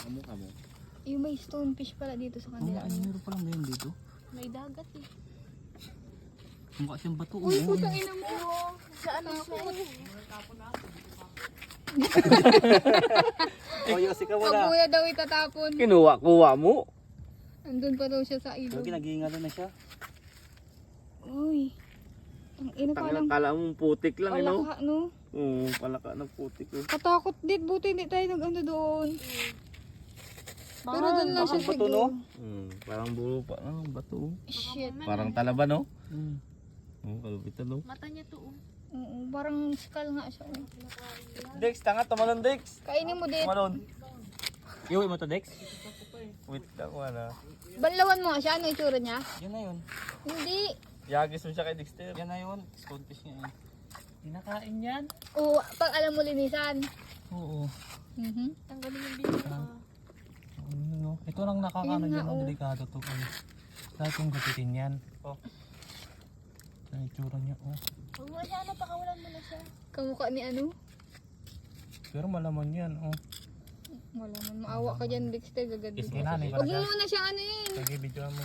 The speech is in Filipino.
Kamukha mo. Yung may stonefish pala dito sa kanila. Meron palang ganyan dito. May dagat eh. Mukha siyang bato. Uy, putang ina mo. Sa ano siya? Oh, Yossi ka Pag wala. kuya daw itatapon. Kinuha mo. Andun pa daw siya sa ilog. Lagi nag-iingalo na siya. Uy. Ang ina palang Kala mo putik lang, palaka, no? Oo, palaka ng putik. Katakot dit. Buti hindi tayo nag-ano doon. Pero doon lang siya Bato, no? siguro. Parang bulo pa. Bato. Shit. Parang talaba, no? Oo, kalupitan, no? Mata niya to. Oo, parang skull nga siya. Oh. Dex, tanga, tumalon, Dex. Kainin mo dit. Tumalon. Iwi mo to, Dex? Wait lang, wala. Banlawan mo nga siya. Ano itsura niya? Yan na yun. Hindi. Yagis mo siya kay Dexter. Yan na yun. Stonefish niya yun. Pinakain yan? Oo, pag alam mo linisan. Oo. Tanggalin yung video. No? Ito lang Ayun nakakano nga, dyan. oh. Delikado to. Lahat yung gatitin yan. Oh. Ang itsura niya. Oh. Huwag mo siya, pakawalan mo na siya. Kamukha ni ano? Pero malaman yan. Oh. Wala man. Maawa ka dyan, Dexter. Gagadid. Kinanay Huwag mo muna siyang ano yun. Sige, video mo.